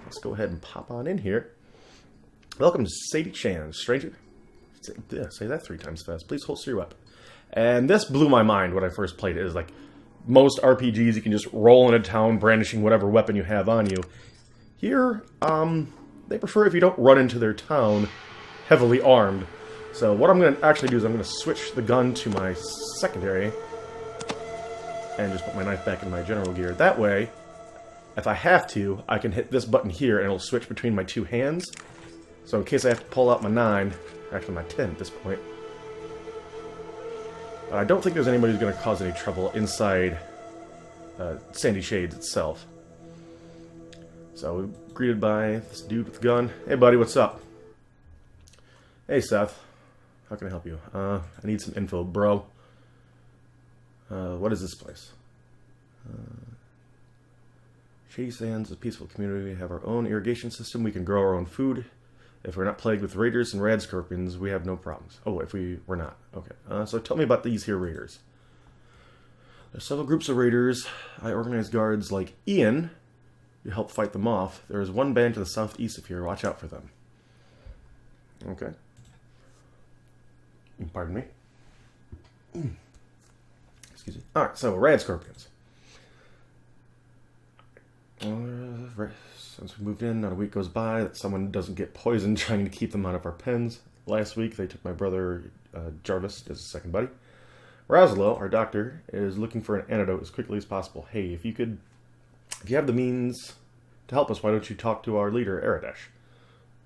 let's go ahead and pop on in here. Welcome to Shady Sands, stranger. Say that 3 times fast. Please holster your weapon. And this blew my mind when I first played it. It was like, most RPGs, you can just roll into town brandishing whatever weapon you have on you. Here, they prefer if you don't run into their town heavily armed. So what I'm going to actually do is I'm going to switch the gun to my secondary and just put my knife back in my general gear. That way, if I have to, I can hit this button here and it'll switch between my 2 hands. So in case I have to pull out my 9, actually my 10 at this point, I don't think there's anybody who's going to cause any trouble inside Sandy Shades itself. So we're greeted by this dude with the gun. Hey buddy, what's up? Hey Seth, how can I help you? I need some info, bro. What is this place? Shady Sands is a peaceful community. We have our own irrigation system. We can grow our own food. If we're not plagued with raiders and rad scorpions, we have no problems. Oh, if we're not. Okay. So tell me about these here raiders. There's several groups of raiders. I organize guards like Ian to help fight them off. There is one band to the southeast of here. Watch out for them. Okay. Pardon me. Excuse me. Alright, so rad scorpions. Since we moved in, not a week goes by that someone doesn't get poisoned trying to keep them out of our pens. Last week, they took my brother, Jarvis, as a second buddy. Razlo, our doctor, is looking for an antidote as quickly as possible. Hey, if you have the means to help us, why don't you talk to our leader, Aradesh?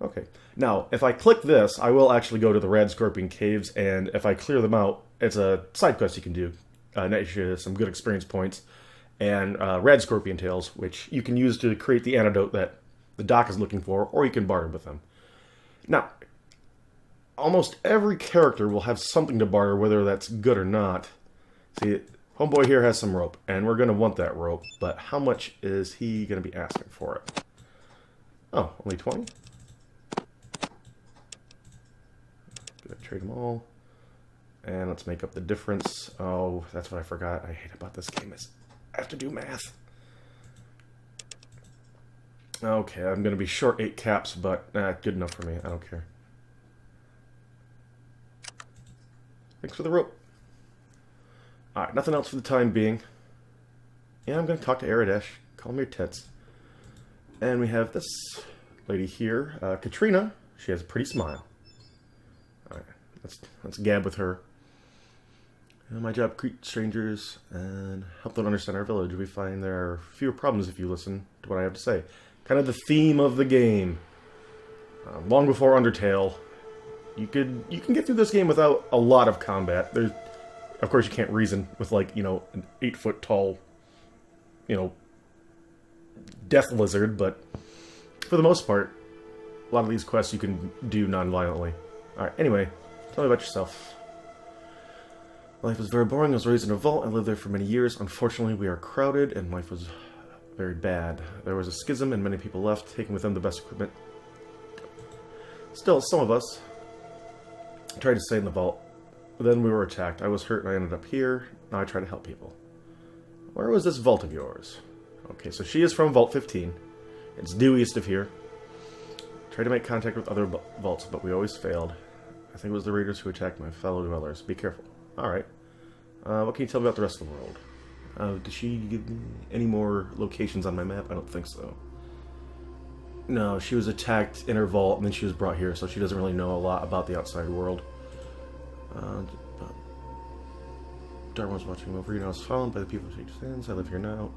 Okay. Now, if I click this, I will actually go to the Rad Scorpion Caves, and if I clear them out, it's a side quest you can do. Net you some good experience points. And Rad Scorpion Tails, which you can use to create the antidote that the doc is looking for, or you can barter with them. Now, almost every character will have something to barter, whether that's good or not. See, homeboy here has some rope, and we're going to want that rope, but how much is he going to be asking for it? Oh, only 20? Good, trade them all. And let's make up the difference. Oh, that's what I forgot. I hate about this game is I have to do math. Okay, I'm going to be short 8 caps, but good enough for me. I don't care. Thanks for the rope. Alright, nothing else for the time being. Yeah, I'm going to talk to Aradesh. Call me your tits. And we have this lady here, Katrina. She has a pretty smile. Alright, let's gab with her. My job, greet strangers and help them understand our village. We find there are fewer problems if you listen to what I have to say. Kind of the theme of the game. Long before Undertale, you can get through this game without a lot of combat. There's, of course, you can't reason with like an 8-foot tall, death lizard. But for the most part, a lot of these quests you can do non-violently. All right. Anyway, tell me about yourself. Life was very boring. I was raised in a vault. I lived there for many years. Unfortunately, we are crowded, and life was very bad. There was a schism, and many people left, taking with them the best equipment. Still, some of us tried to stay in the vault. But then we were attacked. I was hurt, and I ended up here. Now I try to help people. Where was this vault of yours? Okay, so she is from Vault 15. It's due east of here. Tried to make contact with other vaults, but we always failed. I think it was the raiders who attacked my fellow dwellers. Be careful. Alright. What can you tell me about the rest of the world? Did she give me any more locations on my map? I don't think so. No, she was attacked in her vault, and then she was brought here, so she doesn't really know a lot about the outside world. Darwin's watching over you. I was followed by the people of Shady Sands. I live here now.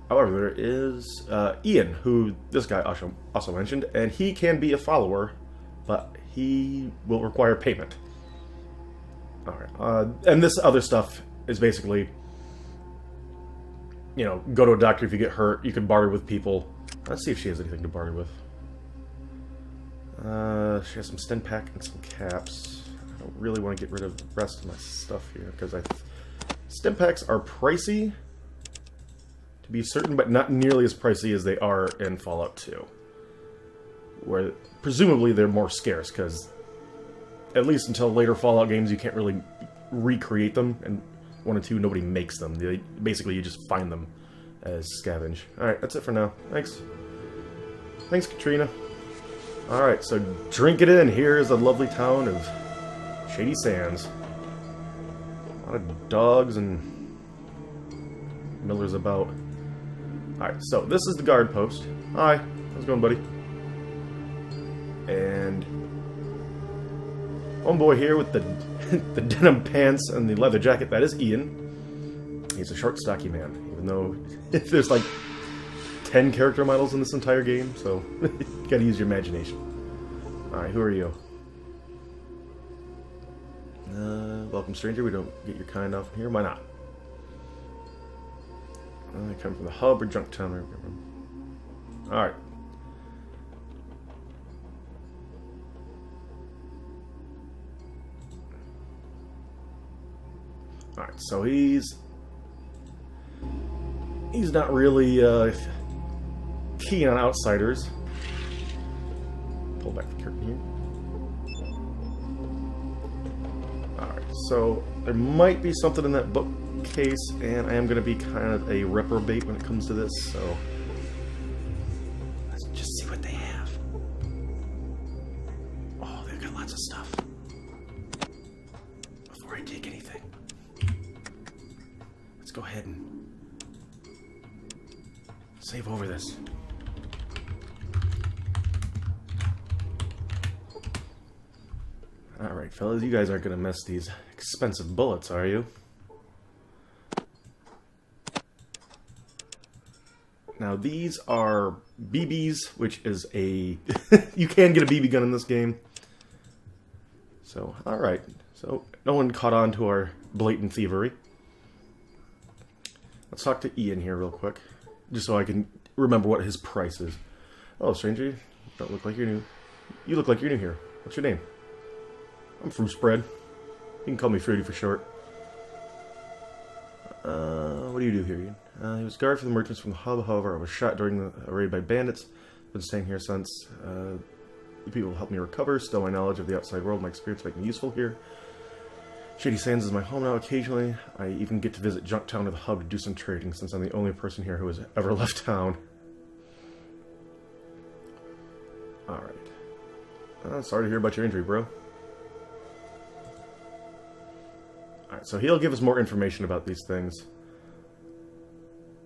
However, there is Ian, who this guy also mentioned, and he can be a follower, but he will require payment. Alright, and this other stuff is basically, go to a doctor if you get hurt, you can barter with people. Let's see if she has anything to barter with. She has some stim pack and some caps. I don't really want to get rid of the rest of my stuff here, because stim packs are pricey, to be certain, but not nearly as pricey as they are in Fallout 2. Where presumably they're more scarce, because at least until later Fallout games you can't really recreate them, and 1 and 2 nobody makes them. Basically you just find them as scavenge. Alright, that's it for now. Thanks. Thanks, Katrina. Alright, so drink it in. Here is the lovely town of Shady Sands. A lot of dogs and millers about. Alright, so this is the guard post. Hi, how's it going, buddy? And homeboy here with the the denim pants and the leather jacket, that is Ian. He's a short, stocky man, even though there's like 10 character models in this entire game, so you gotta use your imagination. Alright, who are you? Welcome, stranger. We don't get your kind off here. Why not? I come from the hub or Junktown. Alright. Alright, so he's not really keen on outsiders. Pull back the curtain here. Alright, so there might be something in that bookcase, and I am going to be kind of a reprobate when it comes to this, so let's just see what they have. Oh, they've got lots of stuff. Before I take anything, let's go ahead and save over this. Alright, fellas, you guys aren't going to miss these expensive bullets, are you? Now, these are BBs, which is a... you can get a BB gun in this game. So, alright. So, no one caught on to our blatant thievery. Let's talk to Ian here real quick, just so I can remember what his price is. Oh, stranger, you don't look like you're new. You look like you're new here. What's your name? I'm from Spread. You can call me Fruity for short. What do you do here, Ian? He was guard for the merchants from the hub. However, I was shot during a raid by bandits. Been staying here since. The people helped me recover. Still, my knowledge of the outside world, my experience make me useful here. Shady Sands is my home now. Occasionally, I even get to visit Junktown or the hub to do some trading, since I'm the only person here who has ever left town. Alright. Sorry to hear about your injury, bro. Alright, so he'll give us more information about these things.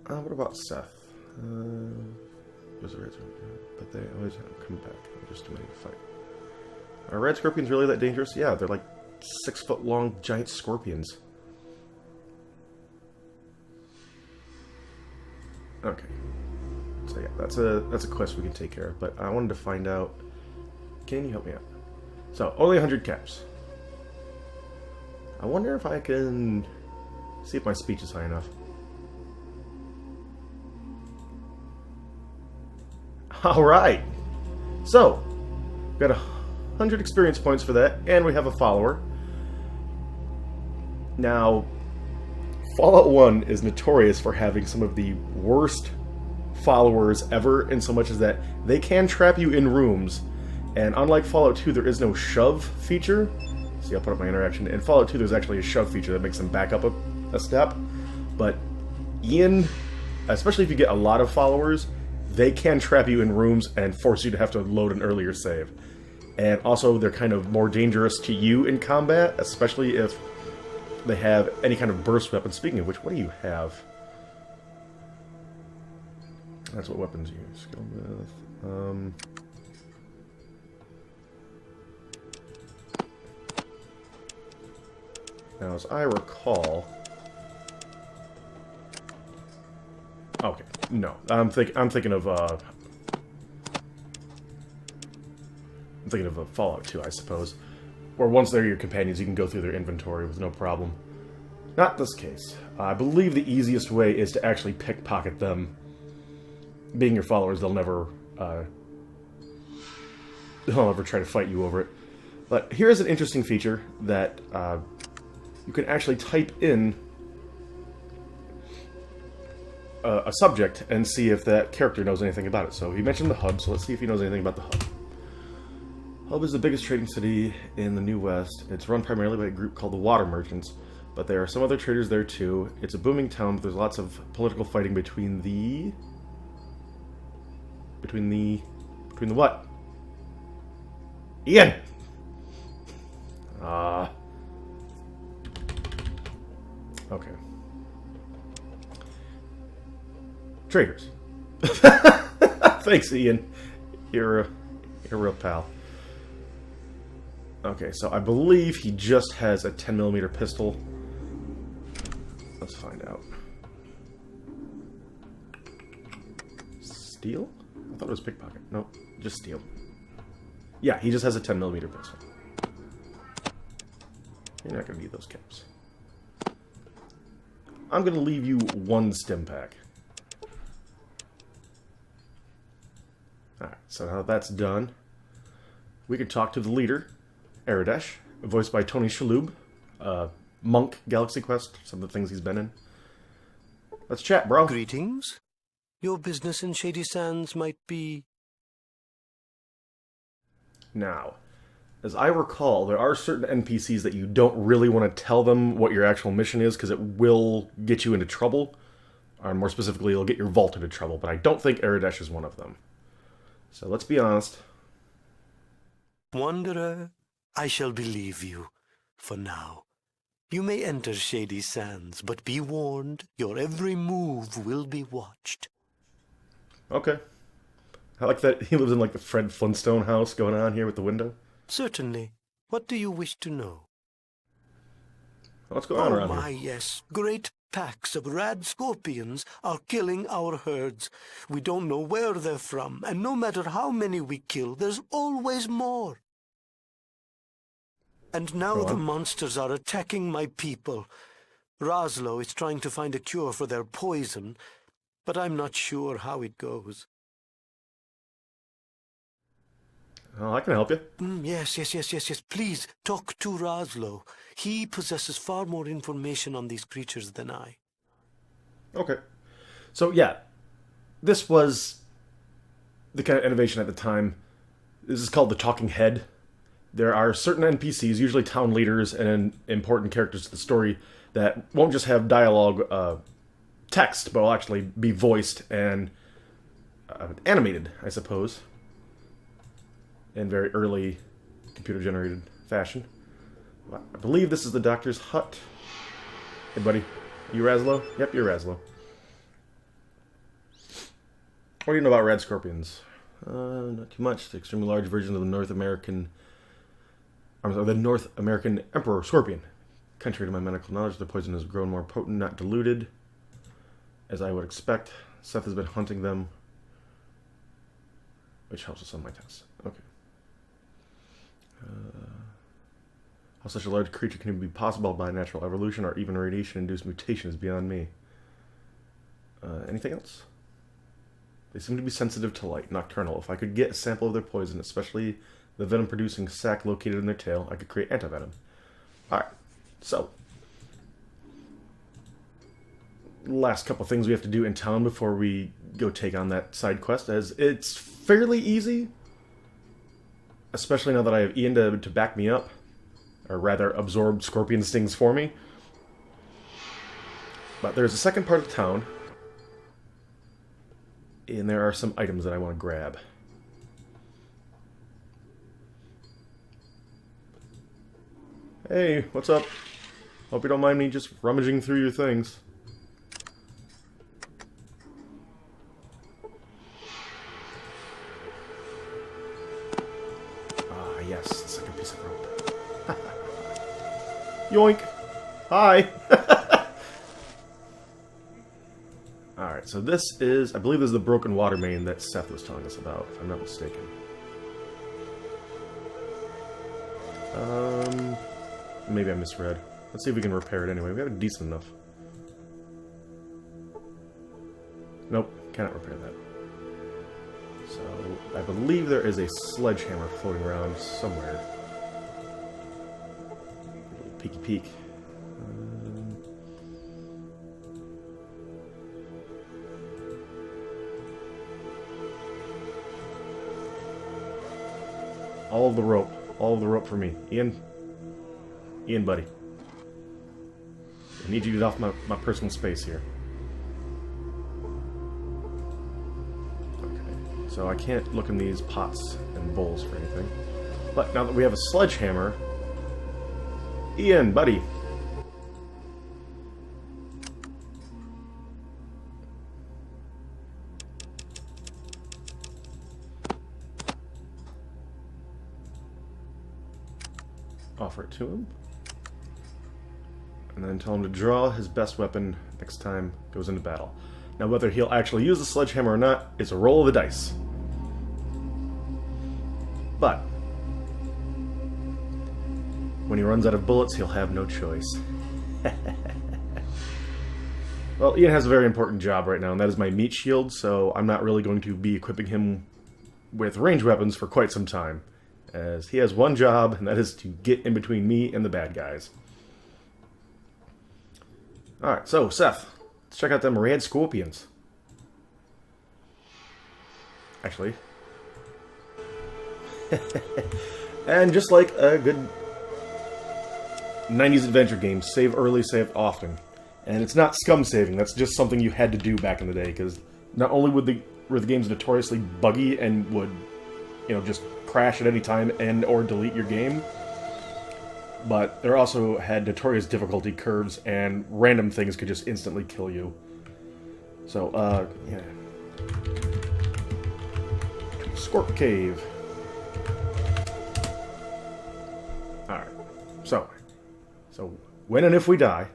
What about Seth? But they always come back. I'm just too many to fight. Are red scorpions really that dangerous? Yeah, they're like 6-foot-long giant scorpions. Okay. So yeah, that's a quest we can take care of. But I wanted to find out. Can you help me out? So only 100 caps. I wonder if I can see if my speech is high enough. Alright! So, we've got 100 experience points for that, and we have a follower. Now, Fallout 1 is notorious for having some of the worst followers ever, in so much as that they can trap you in rooms, and unlike Fallout 2, there is no shove feature. See, I'll put up my interaction. In Fallout 2, there's actually a shove feature that makes them back up a step. But Ian, especially if you get a lot of followers, they can trap you in rooms and force you to have to load an earlier save. And also, they're kind of more dangerous to you in combat, especially if they have any kind of burst weapon. Speaking of which, what do you have? That's what weapons you skill with. Now, as I recall... Okay, no. I'm thinking of Fallout 2, I suppose. Where once they're your companions, you can go through their inventory with no problem. Not this case. I believe the easiest way is to actually pickpocket them. Being your followers, they'll never try to fight you over it. But here's an interesting feature that you can actually type in a subject and see if that character knows anything about it. So he mentioned the hub, so let's see if he knows anything about the hub. Hub is the biggest trading city in the New West. It's run primarily by a group called the Water Merchants. But there are some other traders there too. It's a booming town, but there's lots of political fighting between the what? Ian! Okay. Traders. Thanks, Ian. You're a real pal. Okay, so I believe he just has a 10mm pistol. Let's find out. Steal? I thought it was pickpocket. Nope, just steal. Yeah, he just has a 10mm pistol. You're not going to need those caps. I'm going to leave you one stim pack. Alright, so now that's done, we can talk to the leader, Aradesh, voiced by Tony Shalhoub, Monk, Galaxy Quest, some of the things he's been in. Let's chat, bro. Greetings. Your business in Shady Sands might be... Now, as I recall, there are certain NPCs that you don't really want to tell them what your actual mission is, because it will get you into trouble. Or more specifically, it'll get your vault into trouble, but I don't think Aradesh is one of them. So let's be honest. Wanderer, I shall believe you, for now. You may enter Shady Sands, but be warned, your every move will be watched. Okay. I like that he lives in like the Fred Flintstone house going on here with the window. Certainly. What do you wish to know? What's going on around here? Oh my, here? yes. Great packs of rad scorpions are killing our herds. We don't know where they're from, and no matter how many we kill, there's always more. And now the monsters are attacking my people. Roslo is trying to find a cure for their poison, but I'm not sure how it goes. Oh, I can help you. Yes. Please, talk to Roslo. He possesses far more information on these creatures than I. Okay. So, yeah. This was the kind of innovation at the time. This is called the Talking Head. There are certain NPCs, usually town leaders and important characters to the story, that won't just have dialogue text, but will actually be voiced and animated, I suppose, in very early computer-generated fashion. I believe this is the doctor's hut. Hey, buddy. You Razlo? Yep, you're Razlo. What do you know about rad scorpions? Not too much. The extremely large version of the North American emperor scorpion. Contrary to my medical knowledge, the poison has grown more potent, not diluted. As I would expect, Seth has been hunting them, which helps us on my tests. Okay. How such a large creature can be possible by natural evolution or even radiation-induced mutation is beyond me. Anything else? They seem to be sensitive to light, nocturnal. If I could get a sample of their poison, especially the venom-producing sac located in their tail, I could create antivenom. Alright, so. Last couple things we have to do in town before we go take on that side quest, as it's fairly easy. Especially now that I have Ian to back me up. Or rather, absorb scorpion stings for me. But there's a second part of town. And there are some items that I want to grab. Hey, what's up? Hope you don't mind me just rummaging through your things. Ah, yes, the second piece of rope. Yoink! Hi! Alright, so this is, I believe this is the broken water main that Seth was telling us about, if I'm not mistaken. Maybe I misread. Let's see if we can repair it anyway. We have it decent enough. Nope, cannot repair that. So, I believe there is a sledgehammer floating around somewhere. A little peeky peek. All of the rope for me. Ian, buddy. I need you to get off my personal space here. Okay, so I can't look in these pots and bowls for anything. But now that we have a sledgehammer... Ian, buddy! Offer it to him. And then tell him to draw his best weapon next time goes into battle. Now whether he'll actually use the sledgehammer or not is a roll of the dice. But when he runs out of bullets, he'll have no choice. Well, Ian has a very important job right now, and that is my meat shield, so I'm not really going to be equipping him with ranged weapons for quite some time, as he has one job, and that is to get in between me and the bad guys. Alright, so, Seth, let's check out them rad scorpions. Actually. And just like a good 90s adventure game, save early, save often. And it's not scum saving, that's just something you had to do back in the day, because not only were the games notoriously buggy and would, you know, just crash at any time and or delete your game, but there also had notorious difficulty curves and random things could just instantly kill you. So, yeah. Scorp Cave. Alright. So when and if we die,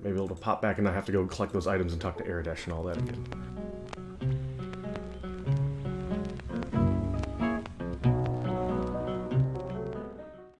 maybe it'll pop back and I have to go collect those items and talk to Aradesh and all that again.